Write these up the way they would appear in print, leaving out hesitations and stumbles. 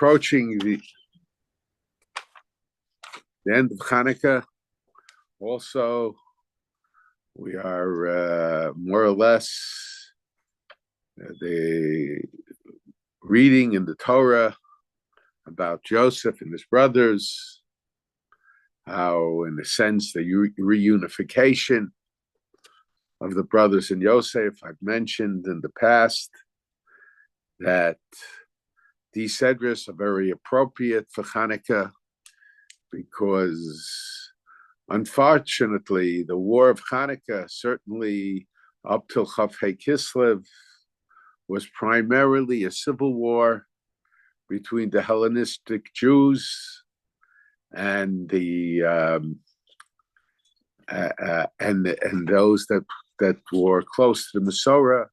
approaching the end of Chanukah. Also, we are more or less the reading in the Torah about Joseph and his brothers, how, in a sense, the reunification of the brothers and Yosef. I've mentioned in the past that these sedras are very appropriate for Chanukah because, unfortunately, the war of Chanukah, certainly up till Chaf Hei Kislev, was primarily a civil war between the Hellenistic Jews and the and those that were close to the Masorah,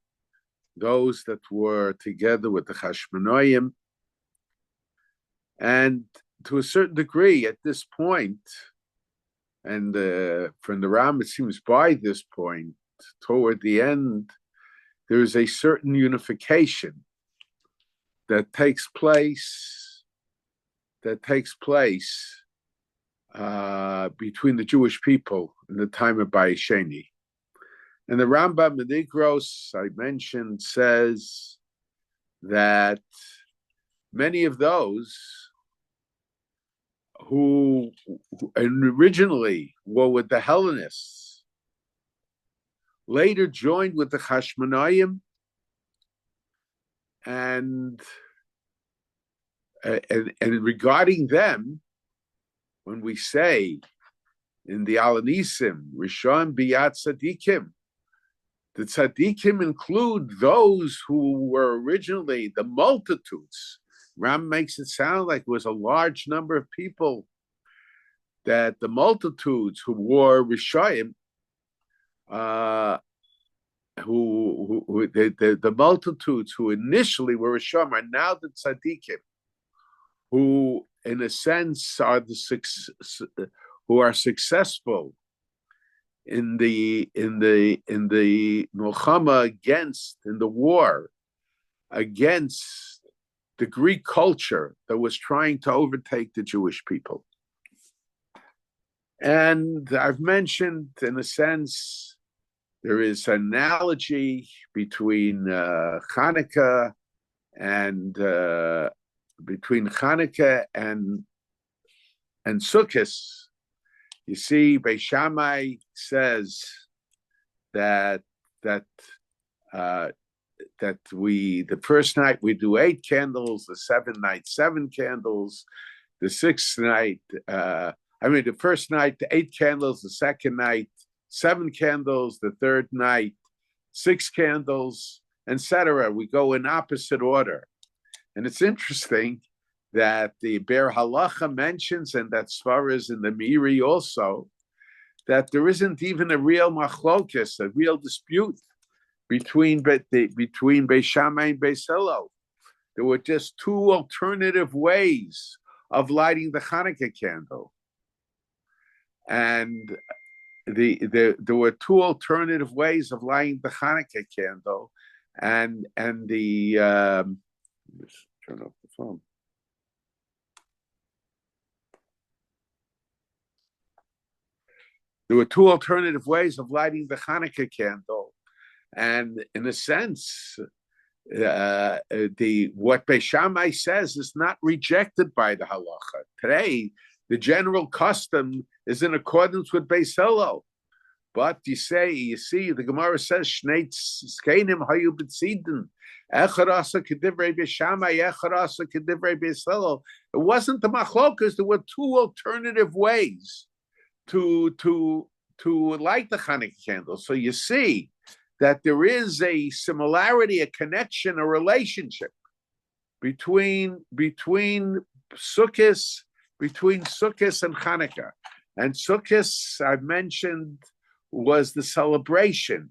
those that were together with the Hashmonaim. And to a certain degree, at this point, and from the Ram, it seems by this point, toward the end, there is a certain unification that takes place between the Jewish people in the time of Bayis Sheni. And the Rambam Menigros, I mentioned, says that many of those who originally were with the Hellenists later joined with the Hashmonaim, and regarding them, when we say in the Alanisim, Rishon Biyat Tzadikim, the Tzadikim include those who were originally the multitudes. Ram makes it sound like it was a large number of people, that the multitudes who wore Rishayim, the multitudes who initially were Rishayim are now the Tzadikim, who in a sense are who are successful in the Milchama in the war against the Greek culture that was trying to overtake the Jewish people. And I've mentioned, in a sense, there is an analogy between Chanukah and Sukkot. You see, Beis Shammai says that the first night we do 8 candles, the 7th night 7 candles, the 6th night, the first night 8 candles, the 2nd night 7 candles, the 3rd night 6 candles, etc. We go in opposite order. And it's interesting that the Ber Halacha mentions, and that Svar is in the Meiri also, that there isn't even a real machlokes, a real dispute between Beis Shammai and Beis Hillel. There were just 2 alternative ways of lighting the Chanukah candle, and there were 2 alternative ways of lighting the Chanukah candle, and the just turn off the phone. There were 2 alternative ways of lighting the Chanukah candle, and in a sense, what Beis Shammai says is not rejected by the halacha. Today, the general custom is in accordance with Beis Hillel, but you see, the Gemara says Shnei Skenim Hayu B'Tzidin. Echad asa k'divrei Beis Shammai, echad asa k'divrei Beis Hillel. It wasn't the machlokas. There were 2 alternative ways to light the Chanukah candle. So you see that there is a similarity, a connection, a relationship between Sukkot and Chanukah. And Sukkot, I've mentioned, was the celebration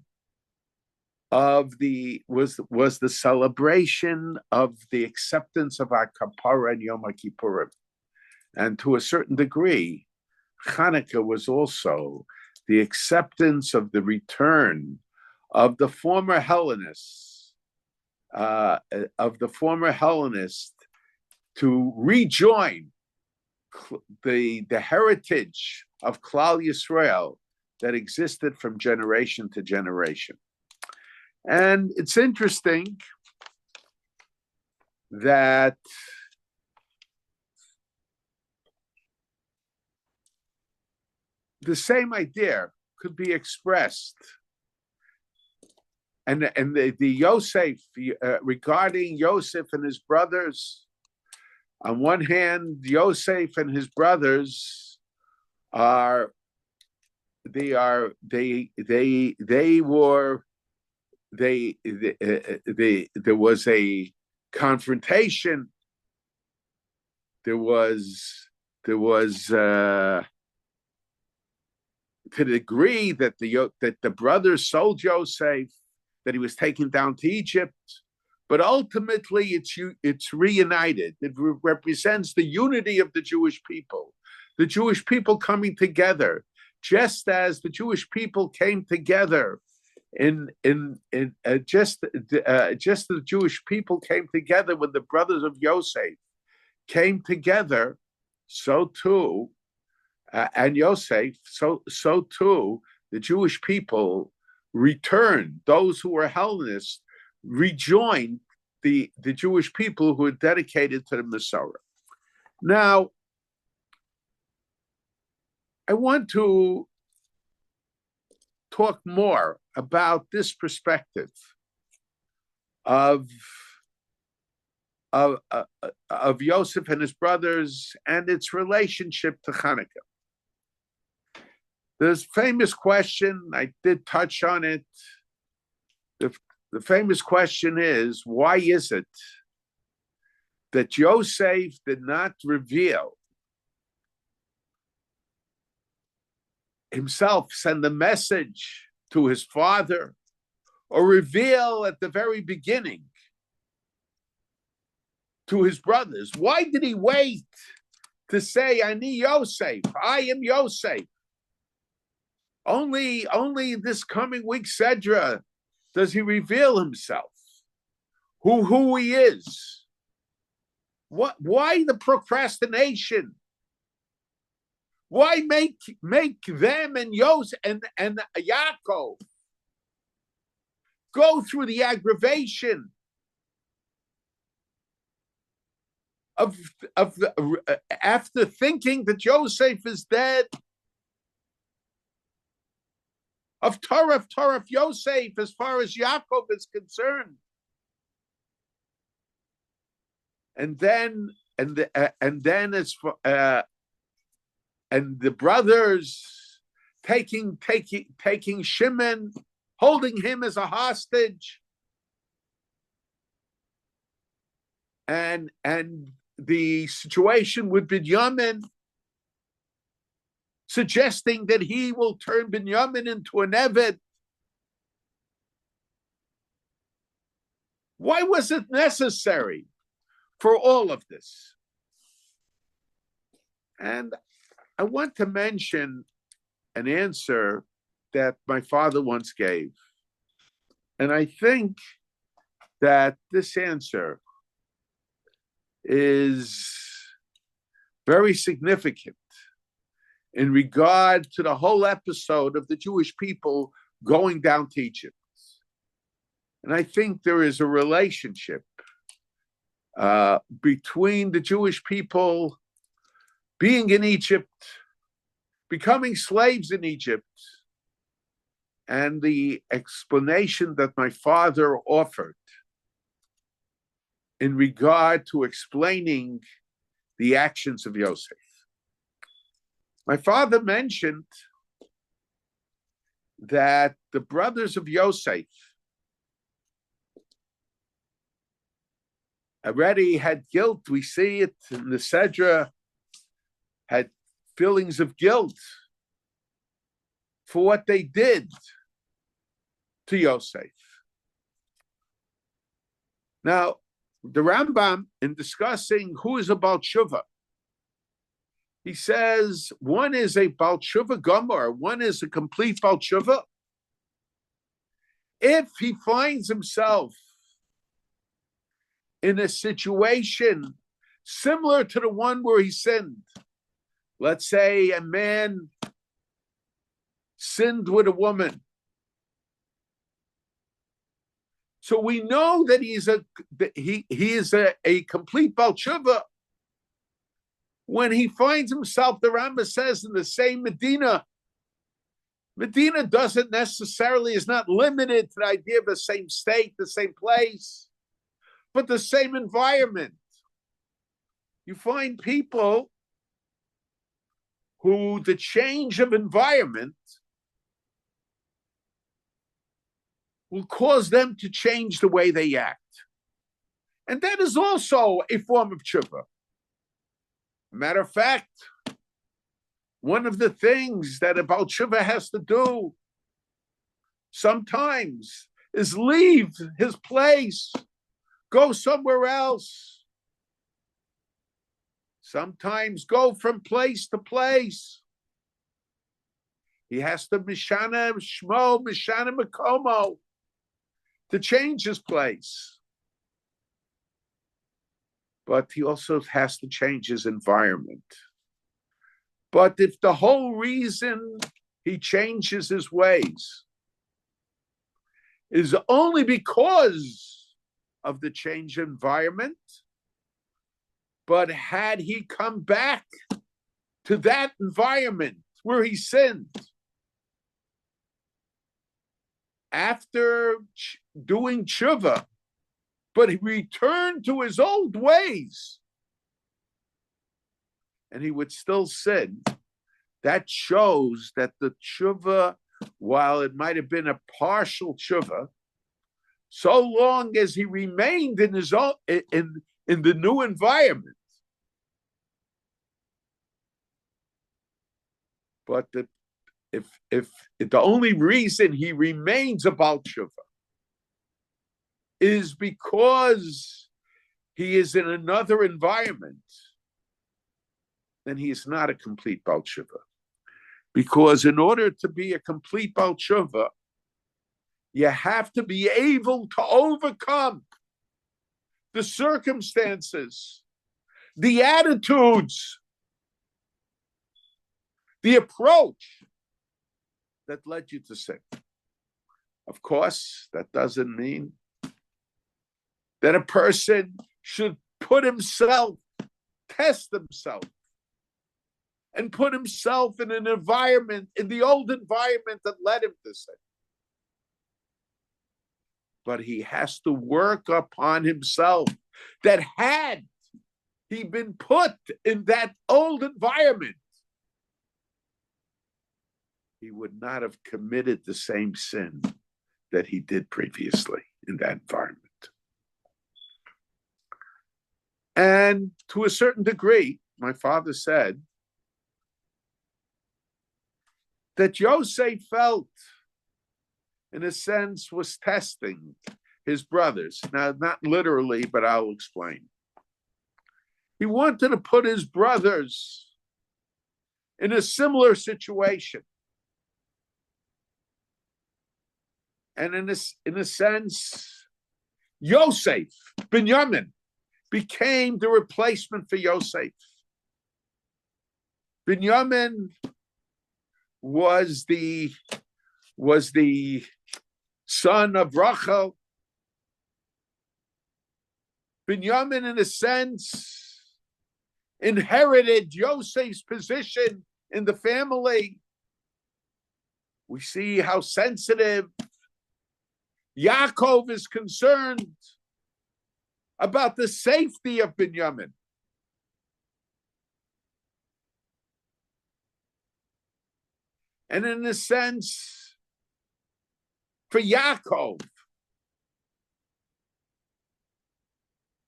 of the acceptance of our Kapara and Yom Kippurim. And to a certain degree, Chanukah was also the acceptance of the return of the former Hellenists to rejoin the heritage of Klal Yisrael that existed from generation to generation. And it's interesting that the same idea could be expressed, and the Yosef, regarding Yosef and his brothers. On one hand, Yosef and his brothers there was a confrontation. There was to the degree that the brothers sold Yosef, that he was taken down to Egypt, but ultimately it's reunited. It represents the unity of the Jewish people coming together, just as the Jewish people came together just the Jewish people came together when the brothers of Yosef came together. So too, and Yosef, so too, the Jewish people returned. Those who were Hellenists rejoined the Jewish people who were dedicated to the Masorah. Now, I want to talk more about this perspective of Yosef and his brothers and its relationship to Chanukah. There's a famous question, I did touch on it. The famous question is, why is it that Yosef did not reveal himself, send a message to his father, or reveal at the very beginning to his brothers? Why did he wait to say, Ani Yosef, I am Yosef? Only this coming week, Sedra, does he reveal himself, who he is. Why the procrastination? Why make them and Yosef and Yaakov go through the aggravation of after thinking that Yosef is dead, of Torah Yosef as far as Yaakov is concerned, and then it's for and the brothers taking Shimon, holding him as a hostage, and the situation with Binyamin, suggesting that he will turn Binyamin into an Eved. Why was it necessary for all of this? And I want to mention an answer that my father once gave. And I think that this answer is very significant in regard to the whole episode of the Jewish people going down to Egypt. And I think there is a relationship between the Jewish people being in Egypt, becoming slaves in Egypt, and the explanation that my father offered in regard to explaining the actions of Yosef. My father mentioned that the brothers of Yosef already had guilt. We see it in the Sedra, had feelings of guilt for what they did to Yosef. Now, the Rambam, in discussing who is a Baal Tshuva, he says one is a Baal Tshuva Gomer, one is a complete Baal Tshuva if he finds himself in a situation similar to the one where he sinned. Let's say a man sinned with a woman. So we know that he is a complete Baal Tshuva when he finds himself, the Rambam says, in the same Medina. Medina doesn't necessarily, is not limited to the idea of the same state, the same place, but the same environment. You find people who the change of environment will cause them to change the way they act. And that is also a form of tshuva. Matter of fact, one of the things that a Baal Tshuva has to do sometimes is leave his place, go somewhere else. Sometimes go from place to place. He has to mishana shmo, mishana makomo, to change his place. But he also has to change his environment. But if the whole reason he changes his ways is only because of the change of environment, but had he come back to that environment where he sinned, after doing tshuva, but he returned to his old ways, and he would still sin, that shows that the tshuva, while it might have been a partial tshuva, so long as he remained in his own in the new environment. But if the only reason he remains a Baal Tshuva is because he is in another environment, then he is not a complete Baal Tshuva. Because in order to be a complete Baal Tshuva, you have to be able to overcome the circumstances, the attitudes, the approach that led you to sin. Of course, that doesn't mean that a person should put himself, test himself, and put himself in an environment, in the old environment that led him to sin. But he has to work upon himself, that had he been put in that old environment, he would not have committed the same sin that he did previously in that environment. And to a certain degree, my father said that Yosef felt, in a sense, was testing his brothers. Now, not literally, but I'll explain. He wanted to put his brothers in a similar situation. And in a sense, Yosef, Binyamin, became the replacement for Yosef. Binyamin was the son of Rachel. Binyamin, in a sense, inherited Yosef's position in the family. We see how sensitive Yaakov is concerned about the safety of Binyamin. And in a sense, for Yaakov,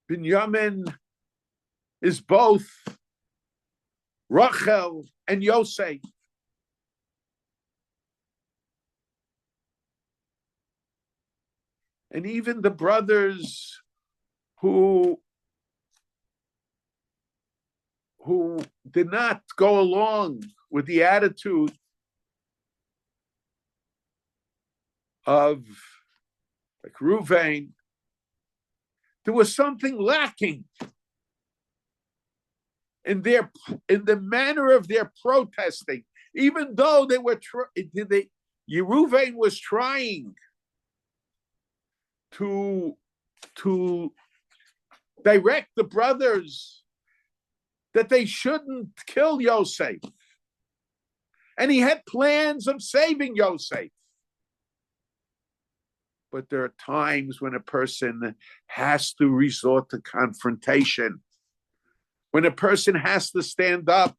Binyamin is both Rachel and Yosef. And even the brothers who did not go along with the attitude of like Ruvain, there was something lacking in the manner of their protesting, even though they were Yeruvain was trying to direct the brothers that they shouldn't kill Yosef, and he had plans of saving Yosef. But there are times when a person has to resort to confrontation, when a person has to stand up.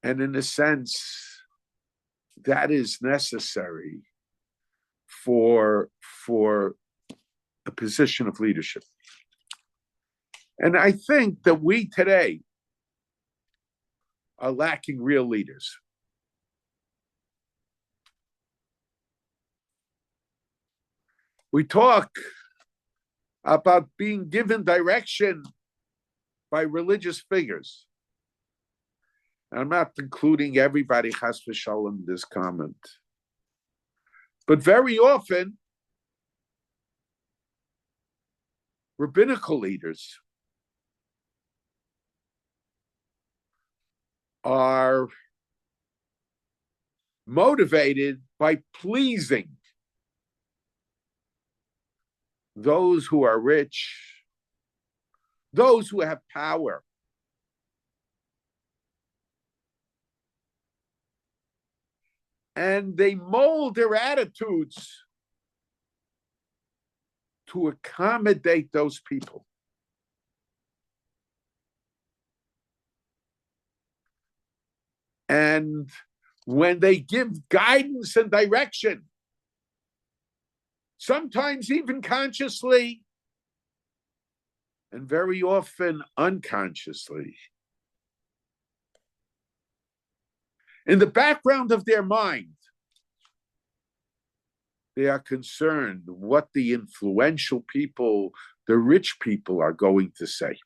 And in a sense, that is necessary for a position of leadership. And I think that we today are lacking real leaders. We talk about being given direction by religious figures. I'm not including everybody, chas v'shalom, in this comment. But very often, rabbinical leaders are motivated by pleasing those who are rich, those who have power. And they mold their attitudes to accommodate those people. And when they give guidance and direction, sometimes even consciously, and very often unconsciously, in the background of their mind, they are concerned what the influential people, the rich people, are going to say.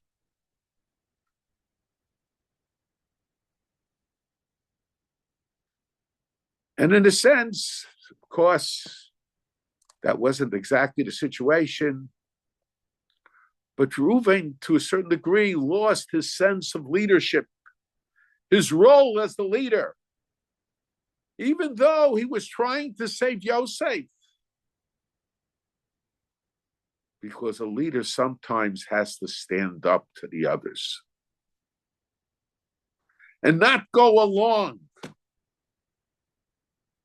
And in a sense, of course, that wasn't exactly the situation. But Reuven, to a certain degree, lost his sense of leadership, his role as the leader, even though he was trying to save Yosef. Because a leader sometimes has to stand up to the others and not go along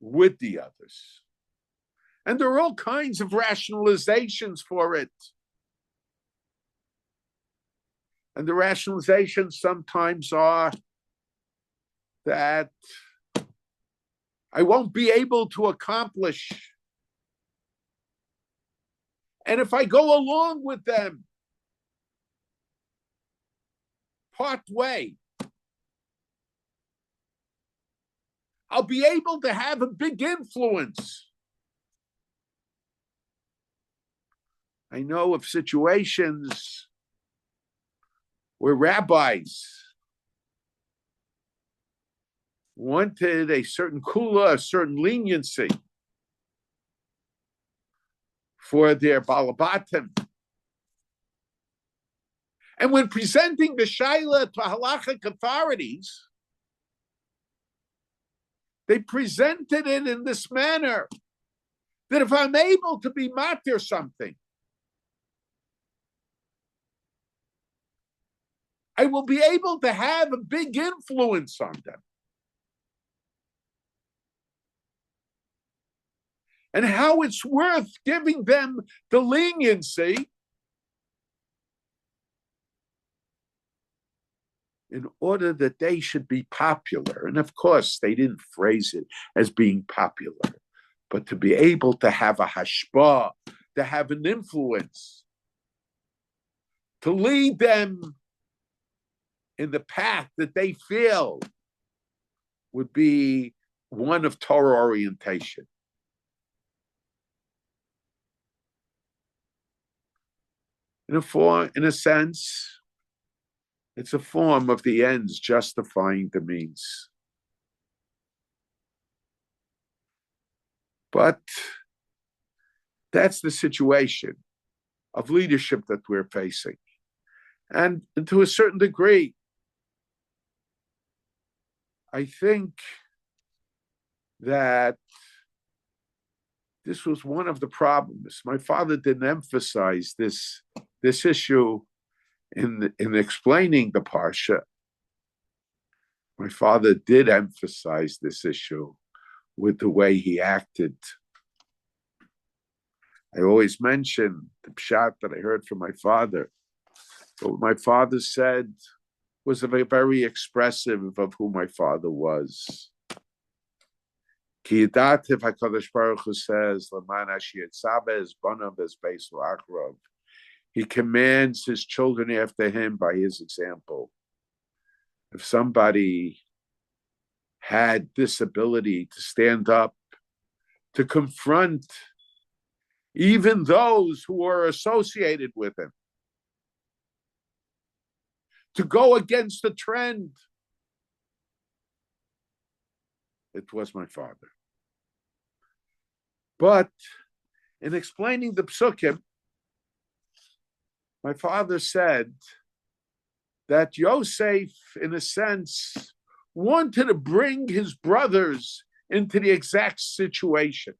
with the others. And there are all kinds of rationalizations for it. And the rationalizations sometimes are that I won't be able to accomplish. And if I go along with them part way, I'll be able to have a big influence. I know of situations where rabbis wanted a certain kula, a certain leniency for their balabatim. And when presenting the shaila to halachic authorities, they presented it in this manner, that if I'm able to be matir something, I will be able to have a big influence on them. And how it's worth giving them the leniency in order that they should be popular. And of course, they didn't phrase it as being popular, but to be able to have a hashpah, to have an influence, to lead them in the path that they feel would be one of Torah orientation. In a sense, it's a form of the ends justifying the means. But That's the situation of leadership that we're facing. And to a certain degree, I think that this was one of the problems. My father didn't emphasize this issue in explaining the Parsha. My father did emphasize this issue with the way he acted. I always mention the pshat that I heard from my father. But what my father said was very expressive of who my father was. Ki yidativ HaKadosh Baruch Hu says, L'man asher yitzaveh es banav es beisu achrov. He commands his children after him by his example. If somebody had this ability to stand up, to confront even those who are associated with him, to go against the trend, it was my father. But in explaining the psukim, my father said that Yosef, in a sense, wanted to bring his brothers into the exact situation.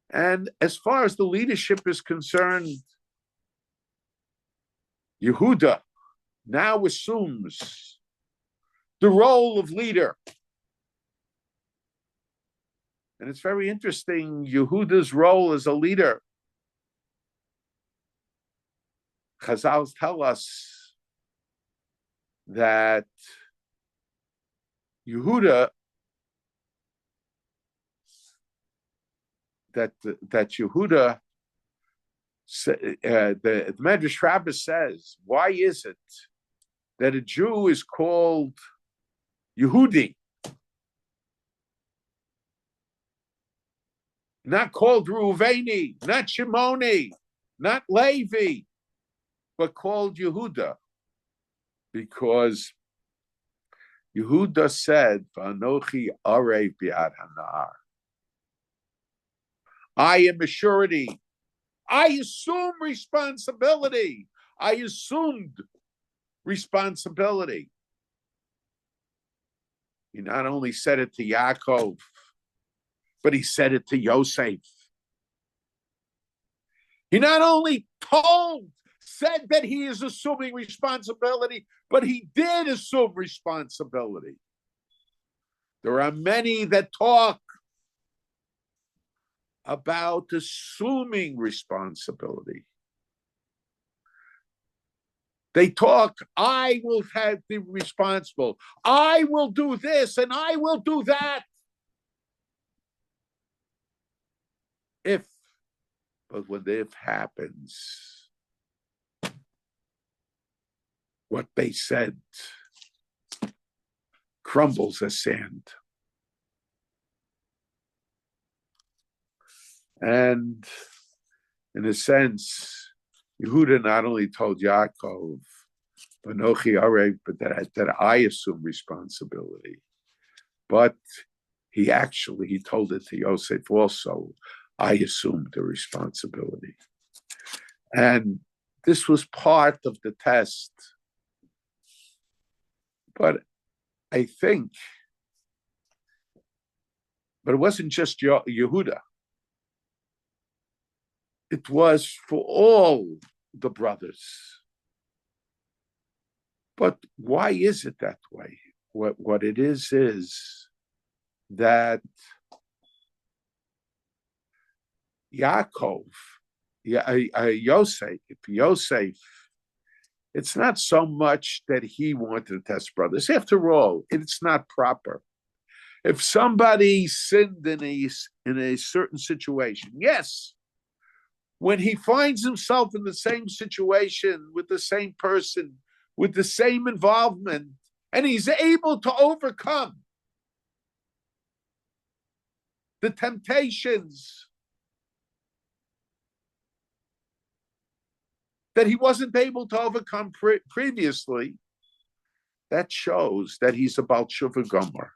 And as far as the leadership is concerned, Yehuda now assumes the role of leader. And it's very interesting, Yehuda's role as a leader. Chazal tell us that Yehuda, the Medrash Rabbi says, why is it that a Jew is called Yehudi, not called Reuveni, not Shimoni, not Levi, but called Yehuda? Because Yehuda said, "V'anochi arev bi'ad hanar." I am a surety. I assume responsibility. I assumed responsibility. He not only said it to Yaakov, but he said it to Yosef. He not only said that he is assuming responsibility, but he did assume responsibility. There are many that talk about assuming responsibility. They talk, I will be responsible. I will do this and I will do that. But when if happens, what they said crumbles as sand. And in a sense, Yehuda not only told Yaakov, V'anochi arev, but that I assume responsibility, but he told it to Yosef also, I assumed the responsibility. And this was part of the test. But it wasn't just Yehuda. It was for all the brothers. But why is it that way? What it is that Yaakov, Yosef, it's not so much that he wanted to test brothers. After all, it's not proper. If somebody sinned in a certain situation, yes, when he finds himself in the same situation with the same person, with the same involvement, and he's able to overcome the temptations that he wasn't able to overcome previously, that shows that he's a Baal Tshuva Gomer.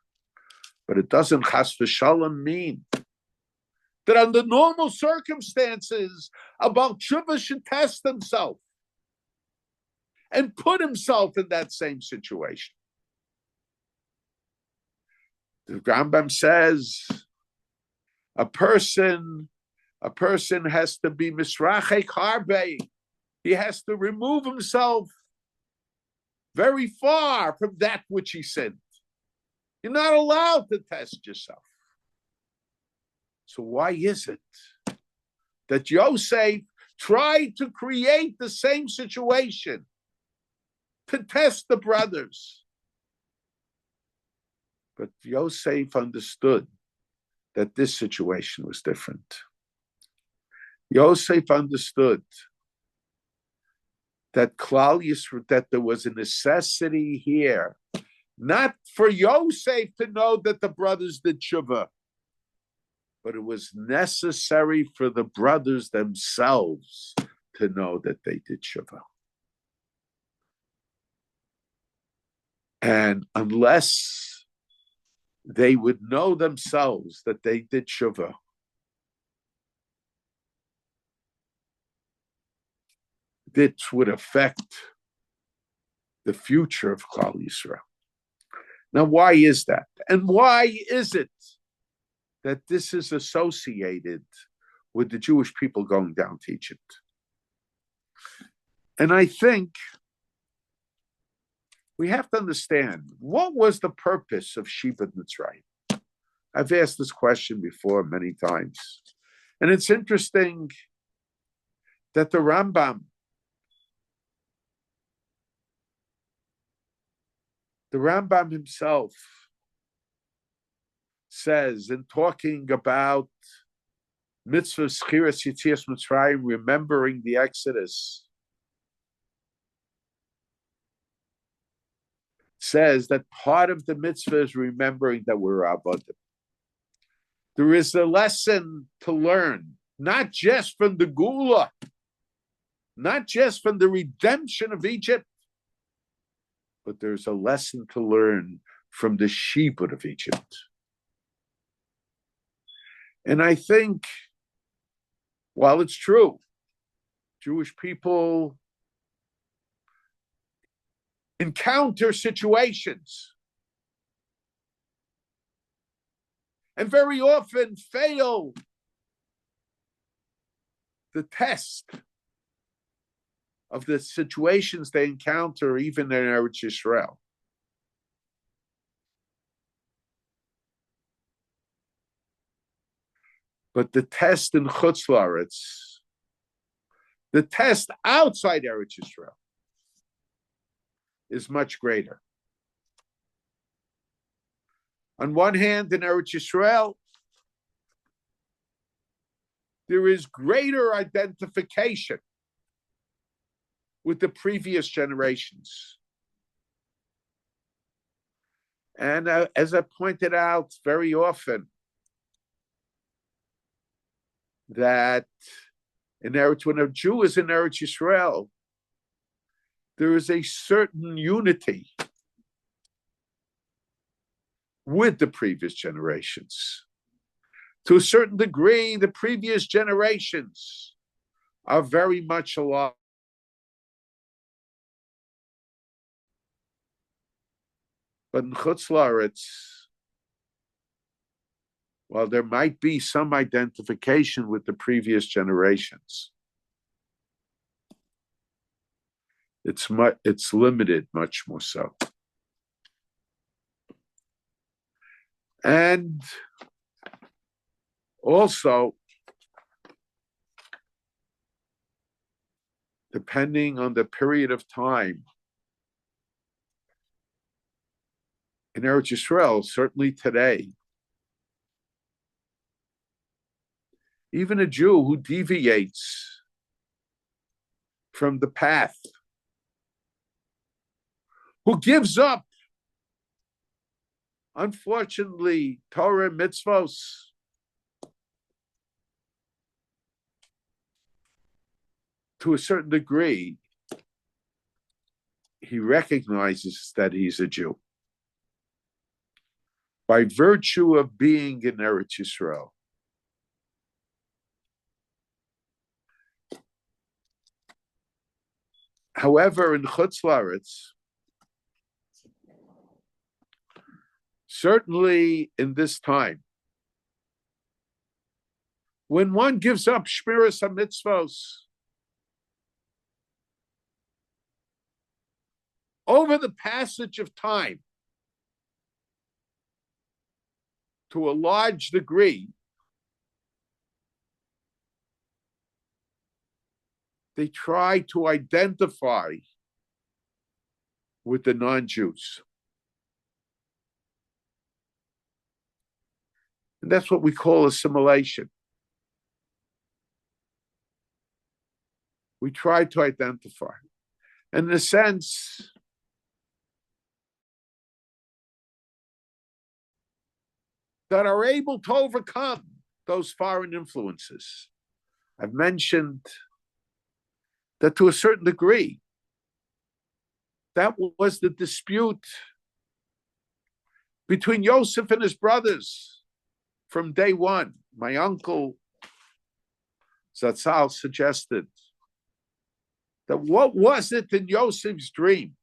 But it doesn't chas v'shalom mean that under normal circumstances, a Baal Tshuva should test himself and put himself in that same situation. The Rambam says a person has to be misrachek harbe. He has to remove himself very far from that which he sinned. You're not allowed to test yourself. So why is it that Yosef tried to create the same situation to test the brothers? But Yosef understood that this situation was different. Yosef understood that that there was a necessity here, not for Yosef to know that the brothers did tshuva, but it was necessary for the brothers themselves to know that they did tshuva. And unless they would know themselves that they did tshuva, this would affect the future of Klal Yisrael. Now, why is that? And why is it that this is associated with the Jewish people going down to Egypt? And I think we have to understand, what was the purpose of Shivat Mitzrayim? I've asked this question before many times. And it's interesting that the Rambam himself says, in talking about mitzvah Schiras Yetzias Mitzrayim, remembering the Exodus, says that part of the mitzvah is remembering that we're Avodim. There is a lesson to learn, not just from the Gula, not just from the redemption of Egypt, but there's a lesson to learn from the Shibud of Egypt. And I think, while it's true, Jewish people encounter situations and very often fail the test of the situations they encounter even in Eretz Yisrael. But the test in Chutz La'aretz, the test outside Eretz Yisrael, is much greater. On one hand, in Eretz Yisrael, there is greater identification with the previous generations. And as I pointed out very often, that when a Jew is in Eretz Yisrael, there is a certain unity with the previous generations. To a certain degree, the previous generations are very much alive. But in Chutz La'aretz, while there might be some identification with the previous generations, it's limited much more so. And also, depending on the period of time in Eretz Yisrael, certainly today, even a Jew who deviates from the path, who gives up, unfortunately, Torah and mitzvos, to a certain degree, he recognizes that he's a Jew. By virtue of being in Eretz Yisrael, However, in Chutz La'aretz, certainly in this time, when one gives up Shmiras HaMitzvos, over the passage of time, to a large degree, they try to identify with the non-Jews. And that's what we call assimilation. We try to identify. And in a sense, that are able to overcome those foreign influences. I've mentioned that to a certain degree, that was the dispute between Yosef and his brothers from day one. My uncle Zatzal suggested that what was it in Yosef's dream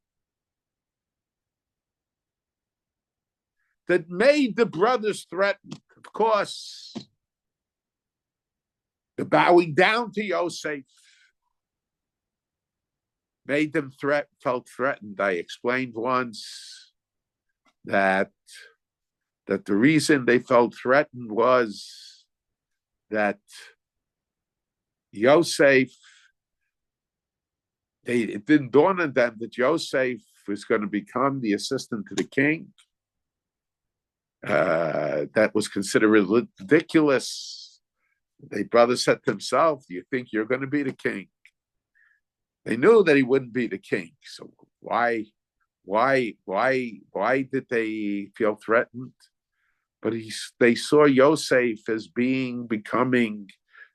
that made the brothers threatened? Of course, the bowing down to Yosef made them felt threatened. I explained once that the reason they felt threatened was that Yosef, it didn't dawn on them that Yosef was going to become the assistant to the king. That was considered ridiculous. The brother said to himself, "Do you think you're going to be the king?" They knew that he wouldn't be the king. So why did they feel threatened? But they saw Yosef as becoming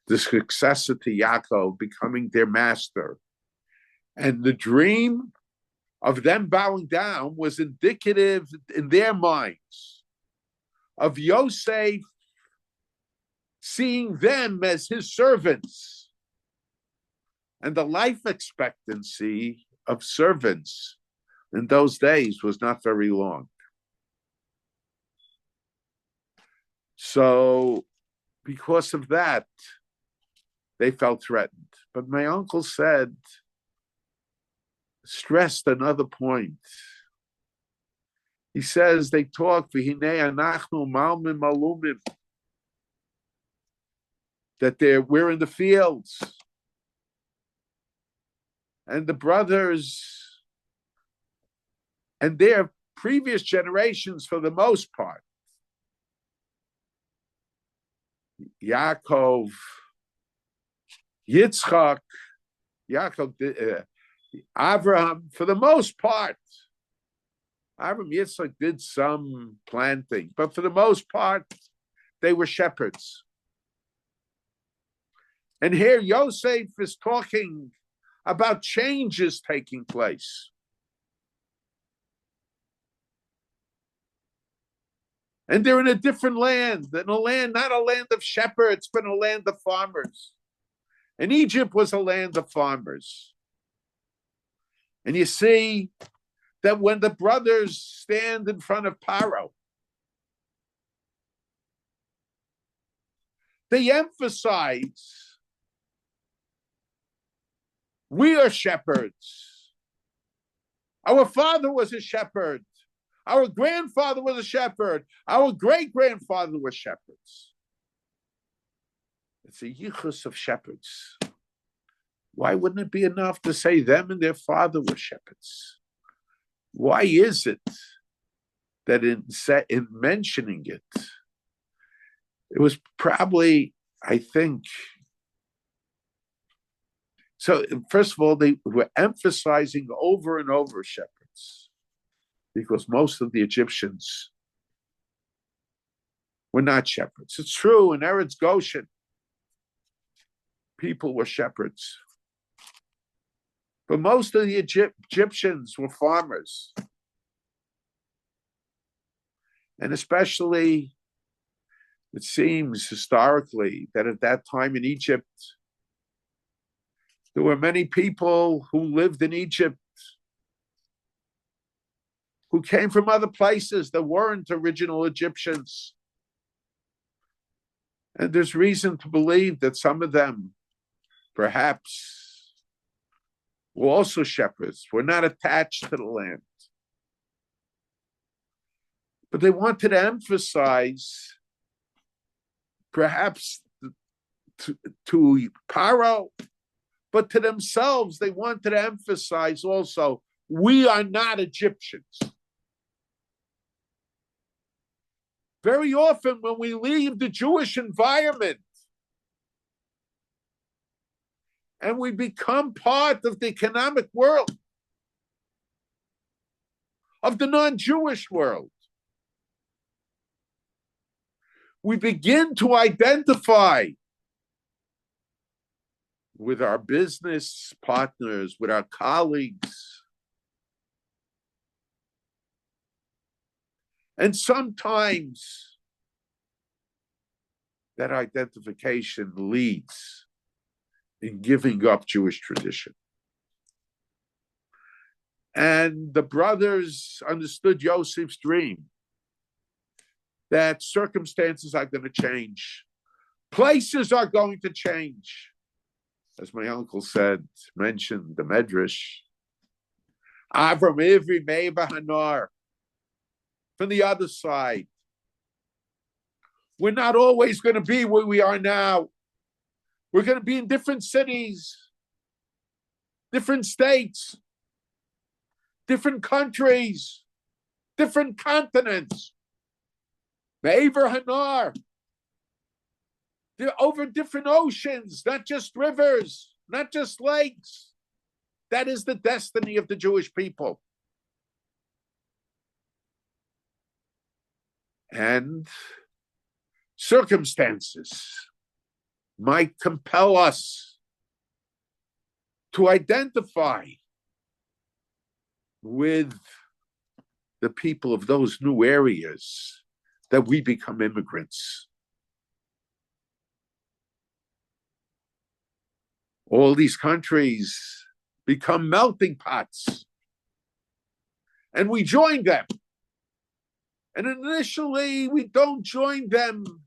the successor to Yaakov, becoming their master. And the dream of them bowing down was indicative in their minds of Yosef seeing them as his servants. And the life expectancy of servants in those days was not very long. So because of that, they felt threatened. But my uncle stressed another point. He says they talk, that we're in the fields. And the brothers and their previous generations, for the most part, Yaakov, Yitzchak, Abraham, for the most part, Abraham, Yitzchak did some planting, but for the most part, they were shepherds. And here Yosef is talking about changes taking place. And they're in a different land, not a land of shepherds, but a land of farmers. And Egypt was a land of farmers. And you see that when the brothers stand in front of Paro, they emphasize, we are shepherds. Our father was a shepherd. Our grandfather was a shepherd. Our great-grandfather was shepherds. It's a yichus of shepherds. Why wouldn't it be enough to say them and their father were shepherds? Why is it that in mentioning it, it was probably, I think, so first of all, they were emphasizing over and over shepherds because most of the Egyptians were not shepherds. It's true, in Eretz Goshen, people were shepherds. But most of the Egyptians were farmers. And especially, it seems historically that at that time in Egypt, There were many people who lived in Egypt who came from other places that weren't original Egyptians. And there's reason to believe that some of them, perhaps, were also shepherds, were not attached to the land. But they wanted to emphasize, perhaps to Paro, but to themselves, they wanted to emphasize also, we are not Egyptians. Very often when we leave the Jewish environment and we become part of the economic world, of the non-Jewish world, we begin to identify with our business partners, with our colleagues. And sometimes that identification leads in giving up Jewish tradition. And the brothers understood Yosef's dream, that circumstances are going to change. Places are going to change. As my uncle mentioned the Medrash, Avram Ivri Meiva Hanar, from the other side. We're not always going to be where we are now. We're going to be in different cities, different states, different countries, different continents. Meiver Hanar. They're over different oceans, not just rivers, not just lakes. That is the destiny of the Jewish people. And circumstances might compel us to identify with the people of those new areas that we become immigrants. All these countries become melting pots, and we join them. And initially, we don't join them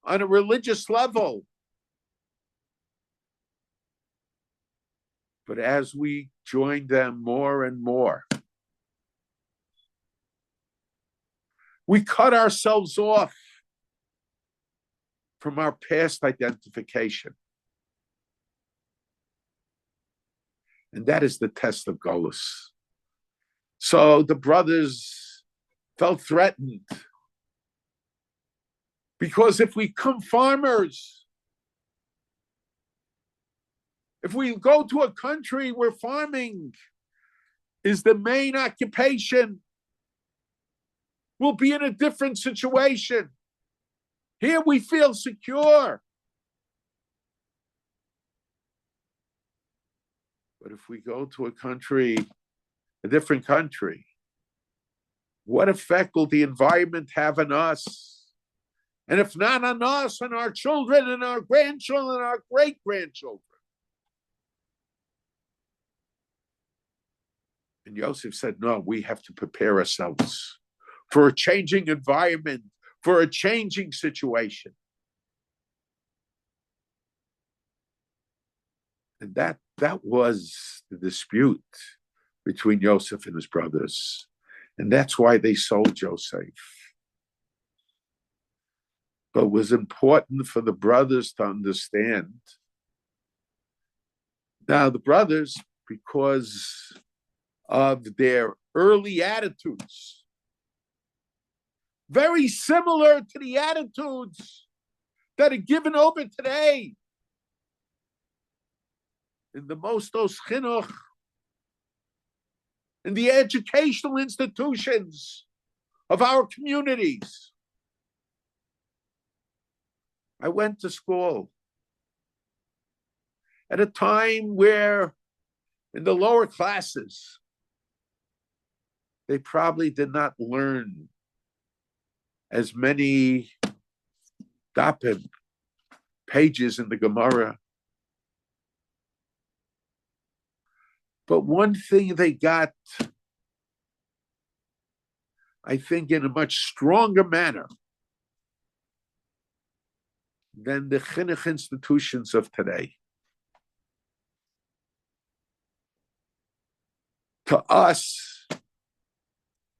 on a religious level. But as we join them more and more, we cut ourselves off from our past identification. And that is the test of Galus. So the brothers felt threatened. Because if we become farmers, if we go to a country where farming is the main occupation, we'll be in a different situation. Here we feel secure. But if we go to a different country, what effect will the environment have on us? And if not on us, on our children and our grandchildren and our great-grandchildren. And Yosef said, no, we have to prepare ourselves for a changing environment, for a changing situation. And that was the dispute between Yosef and his brothers. And that's why they sold Joseph. But it was important for the brothers to understand. Now, the brothers, because of their early attitudes, very similar to the attitudes that are given over today in the Mostos Chinuch, in the educational institutions of our communities. I went to school at a time where in the lower classes, they probably did not learn as many dapim, pages in the Gemara. But one thing they got, I think, in a much stronger manner than the chinuch institutions of today. To us,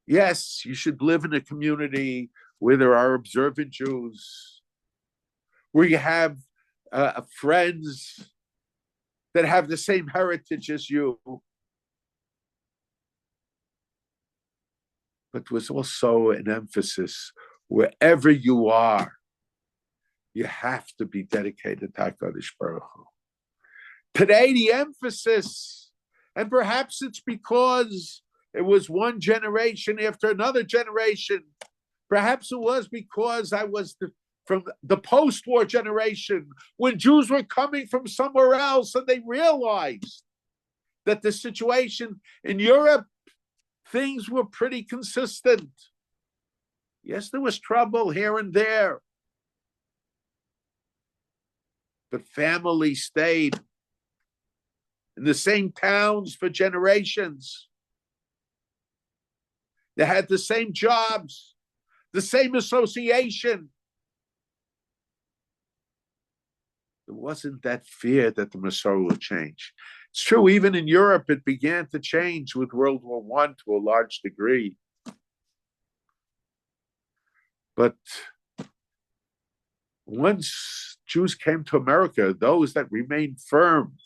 yes, you should live in a community where there are observant Jews, where you have friends that have the same heritage as you. But was also an emphasis wherever you are, you have to be dedicated to HaKadosh Baruch Hu. Today, the emphasis, and perhaps it's because it was one generation after another generation, perhaps it was because I was from the post-war generation, when Jews were coming from somewhere else and they realized that the situation in Europe, things were pretty consistent. Yes, there was trouble here and there, but families stayed in the same towns for generations. They had the same jobs, the same association. There wasn't that fear that the Masorah would change. It's true, even in Europe, it began to change with World War I to a large degree. But once Jews came to America, those that remained firm,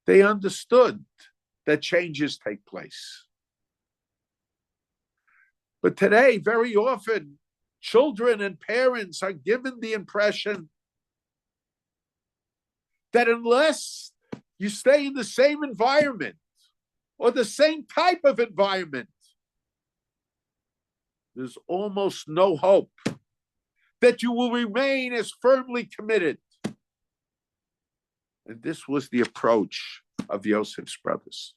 they understood that changes take place. But today, very often, children and parents are given the impression that unless you stay in the same environment or the same type of environment, there's almost no hope that you will remain as firmly committed. And this was the approach of Yosef's brothers.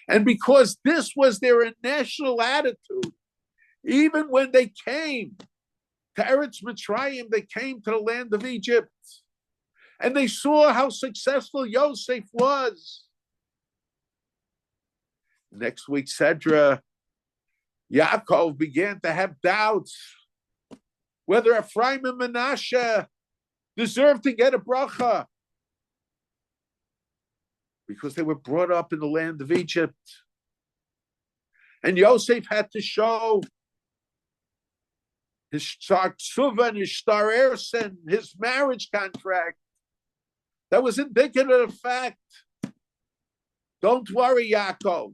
And because this was their national attitude, even when they came to Eretz Mitzrayim, they came to the land of Egypt, and they saw how successful Yosef was. Next week, Sedra, Yaakov began to have doubts whether Ephraim and Manasseh deserved to get a bracha, because they were brought up in the land of Egypt. And Yosef had to show his shtar ksuva and his shtar ersin, his marriage contract, that was indicative of the fact, don't worry, Yaakov.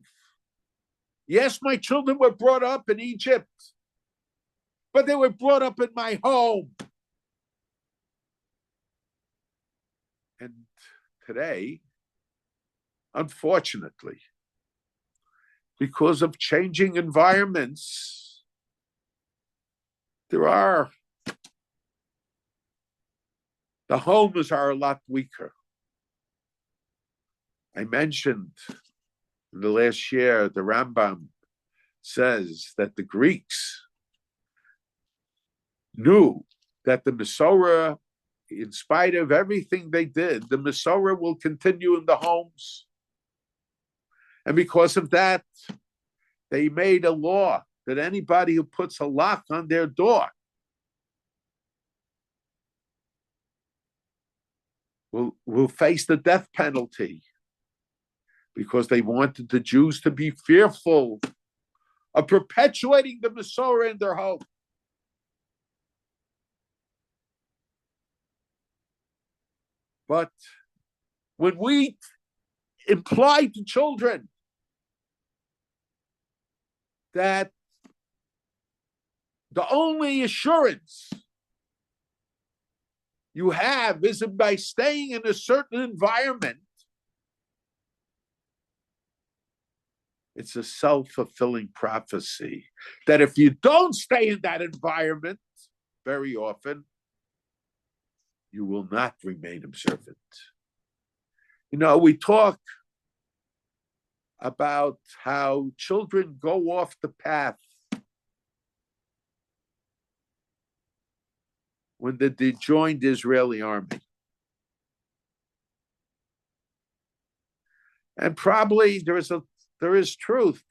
Yes, my children were brought up in Egypt, but they were brought up in my home. And today, unfortunately, because of changing environments, the homes are a lot weaker. I mentioned in the last year, the Rambam says that the Greeks knew that the Masorah, in spite of everything they did, the Masorah will continue in the homes. And because of that, they made a law that anybody who puts a lock on their door will face the death penalty, because they wanted the Jews to be fearful of perpetuating the Masorah in their home. But when we imply to children that the only assurance you have is by staying in a certain environment, it's a self-fulfilling prophecy that if you don't stay in that environment, very often, you will not remain observant. You know, we talk about how children go off the path when they joined the Israeli army. And probably there is truth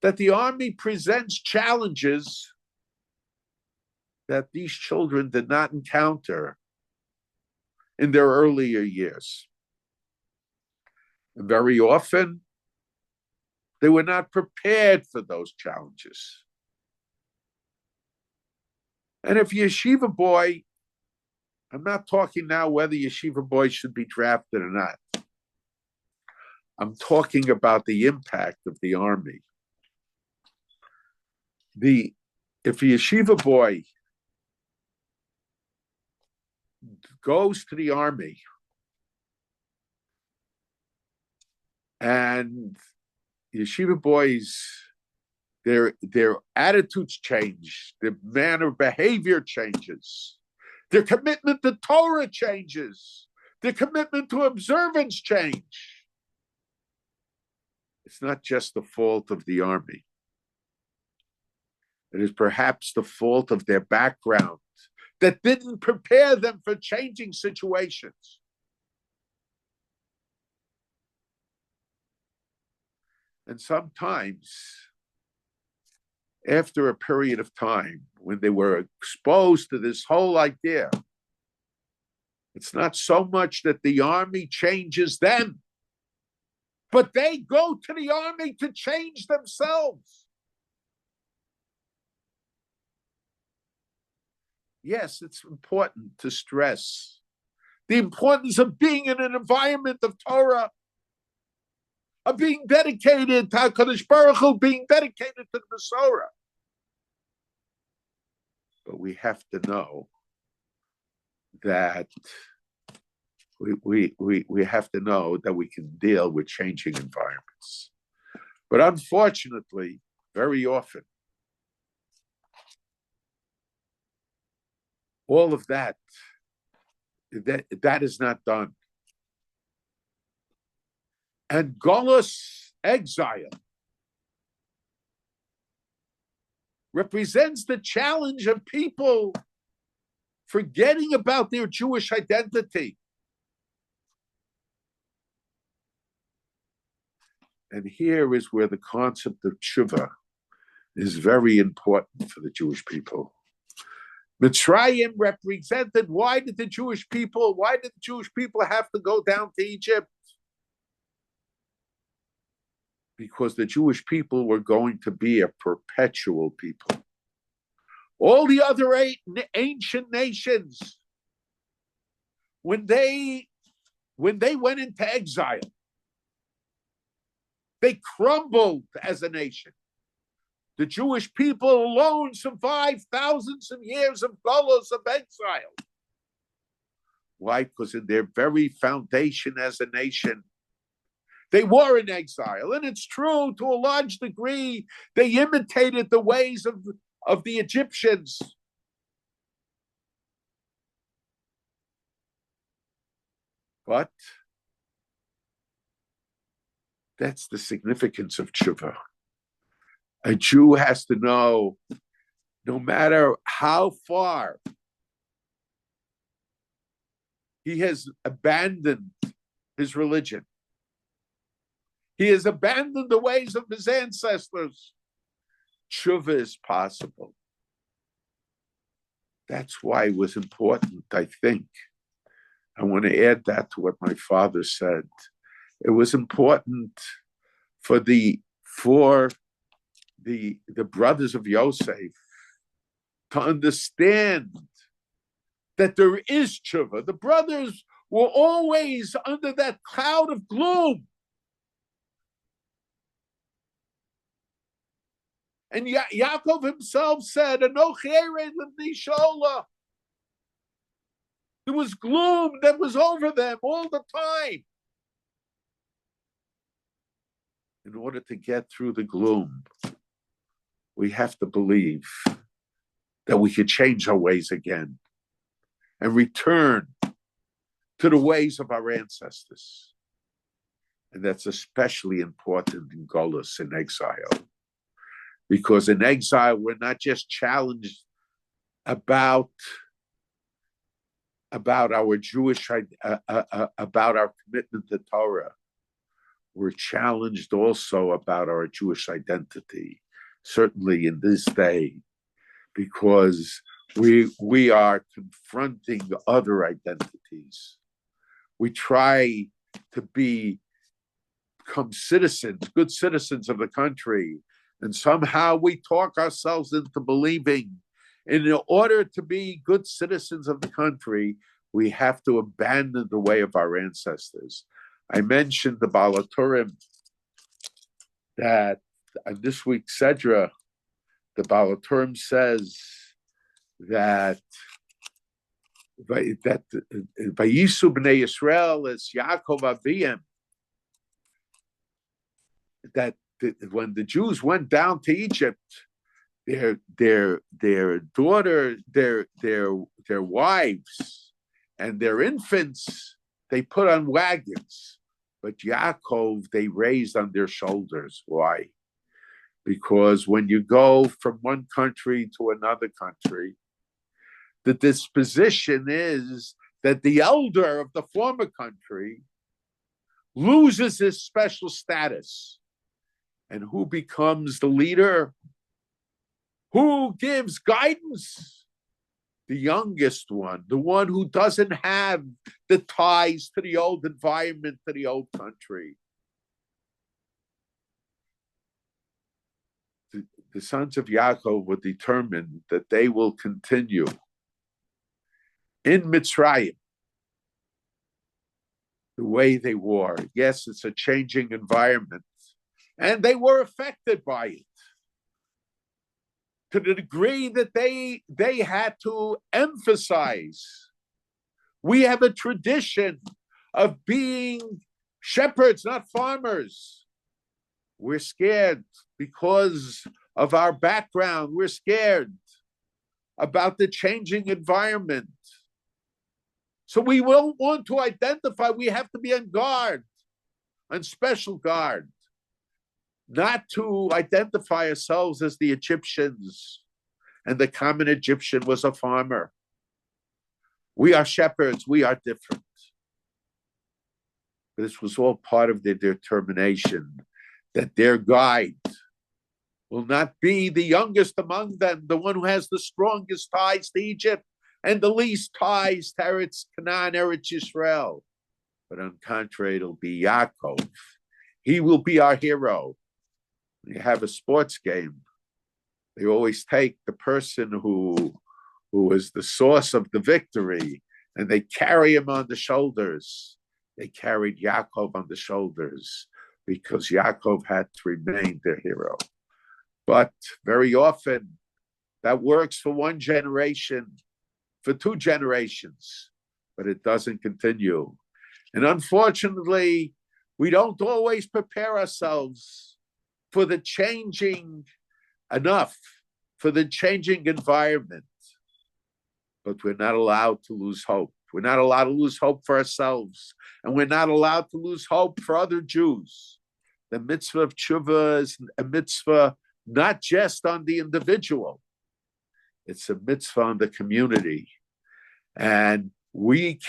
that the army presents challenges that these children did not encounter in their earlier years. And very often, they were not prepared for those challenges. And if yeshiva boy, I'm not talking now whether yeshiva boys should be drafted or not. I'm talking about the impact of the army. If a yeshiva boy goes to the army and yeshiva boys, their attitudes change, their manner of behavior changes, their commitment to Torah changes, their commitment to observance change. It's not just the fault of the army. It is perhaps the fault of their background that didn't prepare them for changing situations. And sometimes, after a period of time, when they were exposed to this whole idea, it's not so much that the army changes them, but they go to the army to change themselves. Yes, it's important to stress the importance of being in an environment of Torah, of being dedicated to HaKadosh Baruch Hu, being dedicated to the Masorah. But we have to know that we have to know that we can deal with changing environments. But unfortunately, very often, all of that is not done. And Galus, exile, represents the challenge of people forgetting about their Jewish identity. And here is where the concept of tshuva is very important for the Jewish people. Mitzrayim represented, why did the Jewish people have to go down to Egypt? Because the Jewish people were going to be a perpetual people. All the other ancient nations, when they went into exile, they crumbled as a nation. The Jewish people alone survived thousands of years of Galus, of exile. Why? Because in their very foundation as a nation, they were in exile. And it's true, to a large degree, they imitated the ways of the Egyptians. But that's the significance of tshuva. A Jew has to know, no matter how far he has abandoned his religion, he has abandoned the ways of his ancestors, tshuva is possible. That's why it was important, I think. I want to add that to what my father said. It was important for the brothers of Yosef to understand that there is tshuva. The brothers were always under that cloud of gloom. And Yaakov himself said, "Anochi ered livnei shola." There was gloom that was over them all the time. In order to get through the gloom, we have to believe that we could change our ways again and return to the ways of our ancestors. And that's especially important in Galus, in exile. Because in exile, we're not just challenged about our Jewish, about our commitment to Torah. we're challenged also about our Jewish identity, certainly in this day, because we are confronting other identities. We try to become citizens, good citizens of the country, and somehow we talk ourselves into believing in order to be good citizens of the country, we have to abandon the way of our ancestors. I mentioned the Balaturim that in this week's Sedra, the Balaturim says that Vayisu b'nei Yisrael is Yaakov Aviyim, that when the Jews went down to Egypt, their daughter, their wives, and their infants, they put on wagons, but Yaakov they raised on their shoulders. Why? Because when you go from one country to another country, the disposition is that the elder of the former country loses his special status. And who becomes the leader? Who gives guidance? The youngest one, the one who doesn't have the ties to the old environment, to the old country. The sons of Yaakov were determined that they will continue in Mitzrayim the way they were. Yes, it's a changing environment, and they were affected by it to the degree that they had to emphasize. We have a tradition of being shepherds, not farmers. We're scared because of our background. We're scared about the changing environment. So we don't want to identify. We have to be on guard, on special guard, not to identify ourselves as the Egyptians, and the common Egyptian was a farmer. We are shepherds. We are different. This was all part of their determination that their guide will not be the youngest among them, the one who has the strongest ties to Egypt and the least ties to Eretz Canaan, Eretz Yisrael. But on contrary, it'll be Yaakov. He will be our hero. When you have a sports game, they always take the person who is the source of the victory, and they carry him on the shoulders. They carried Yaakov on the shoulders because Yaakov had to remain their hero. But very often, that works for one generation, for 2 generations, but it doesn't continue. And unfortunately, we don't always prepare ourselves for the changing environment. But we're not allowed to lose hope. We're not allowed to lose hope for ourselves, and we're not allowed to lose hope for other Jews. The mitzvah of tshuva is a mitzvah not just on the individual. It's a mitzvah on the community. And we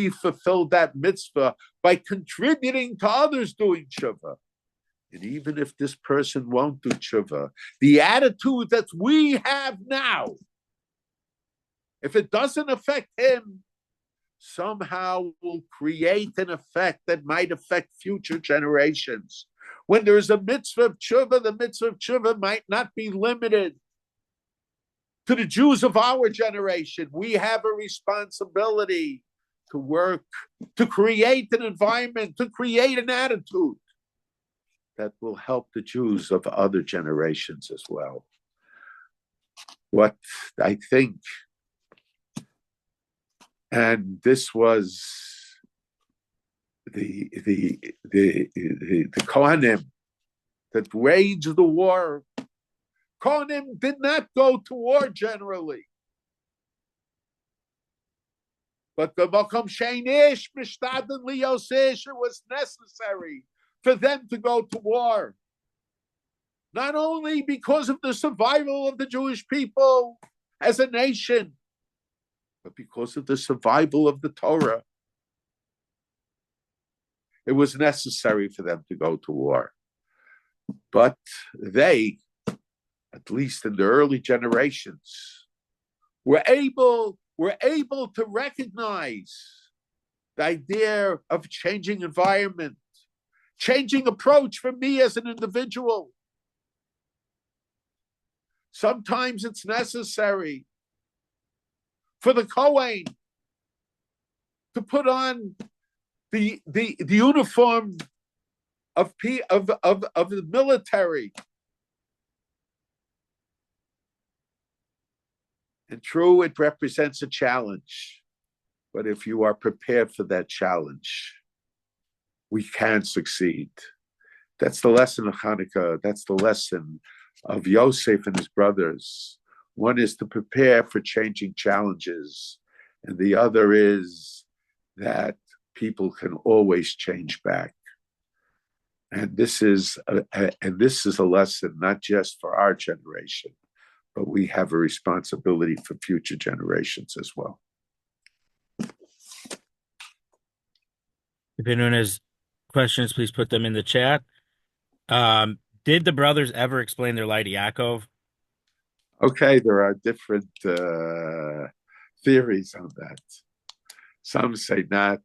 fulfill that mitzvah by contributing to others doing tshuva. And even if this person won't do tshuva, the attitude that we have now, if it doesn't affect him, somehow will create an effect that might affect future generations. When there is a mitzvah of tshuva, the mitzvah of tshuva might not be limited to the Jews of our generation. We have a responsibility to work, to create an environment, to create an attitude that will help the Jews of other generations as well. What I think, and this was the Kohanim that waged the war. Kohanim did not go to war generally, but the Makom Sheinish Mishtadin Liosish, it was necessary for them to go to war. Not only because of the survival of the Jewish people as a nation, but because of the survival of the Torah. it was necessary for them to go to war. But they, at least in the early generations, were able to recognize the idea of changing environment, changing approach for me as an individual. Sometimes it's necessary for the Kohen to put on the uniform of the military. And true, it represents a challenge. But if you are prepared for that challenge, we can succeed. That's the lesson of Chanukah. That's the lesson of Yosef and his brothers. One is to prepare for changing challenges, and the other is that people can always change back. And this is a lesson not just for our generation, but we have a responsibility for future generations as well. If anyone has questions, please put them in the chat. Did the brothers ever explain their lie to Yaakov? Okay, there are different theories on that. Some say not.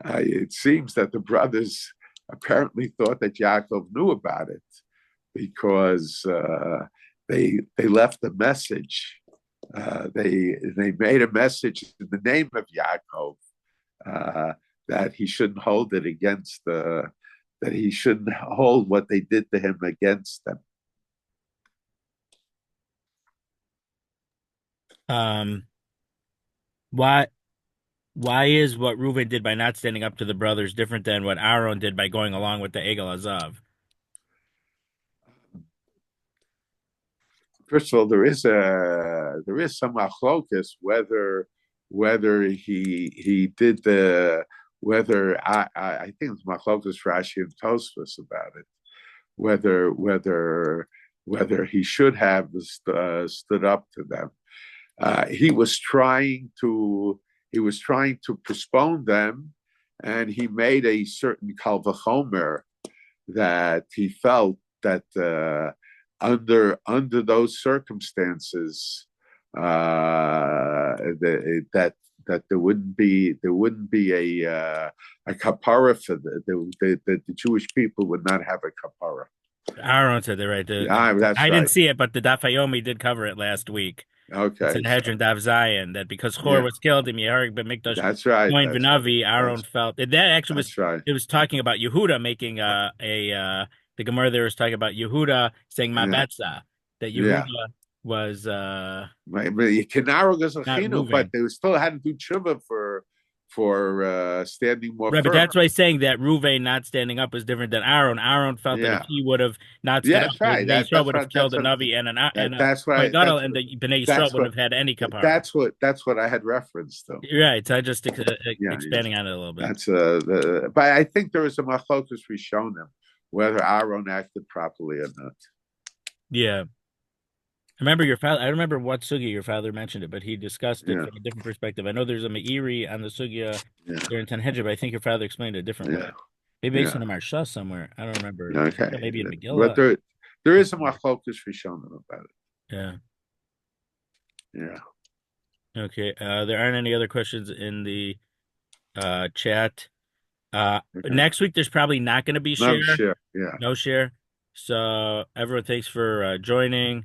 It seems that the brothers apparently thought that Yaakov knew about it because they left a message. They made a message in the name of Yaakov that he shouldn't hold it against that he shouldn't hold what they did to him against them. Why is what Reuven did by not standing up to the brothers different than what Aaron did by going along with the Egel Azav? First of all, there is some machlokas whether he did I think it's machlokas Rashi and Tosfos about it, whether he should have stood up to them. He was trying to postpone them, and he made a certain kal vachomer that he felt that under those circumstances that there wouldn't be a kapara for the Jewish people would not have a kapara. Aaron said that, right? That's I right. didn't see it, but the Daf Yomi did cover it last week. Okay. It's in Hedron Daf Zion that because Chor was killed in Yeharig B'Mikdash, that's right. Kohen V'Navi, Aaron felt that actually was right. It was talking about Yehuda making the Gemara there was talking about Yehuda saying Mabetza, that Yehuda was not Reuven. But they still had to do tshuva for standing more right, firm. but that's why saying that Reuven not standing up is different than Aaron. Aaron felt that if he would have not stood up, right. Bnei Yisrael would have killed a Navi and the Bnei Yisrael would have had any kapara. That's what I had referenced to. Right, so I just expanding on it a little bit. That's but I think there was a machlokus rishonim whether Aaron acted properly or not. Yeah. I remember your father. I don't remember what sugya your father mentioned it, but he discussed it from a different perspective. I know there's a meiri on the sugya there in Tanhedra, but I think your father explained it a different way. Maybe based on a marsha somewhere. I don't remember. Okay. Maybe in Megillah. But there is a machlokus rishonim about it. Yeah. Yeah. Okay. There aren't any other questions in the chat. Next week there's probably not going to be share. No share. So everyone, thanks for joining.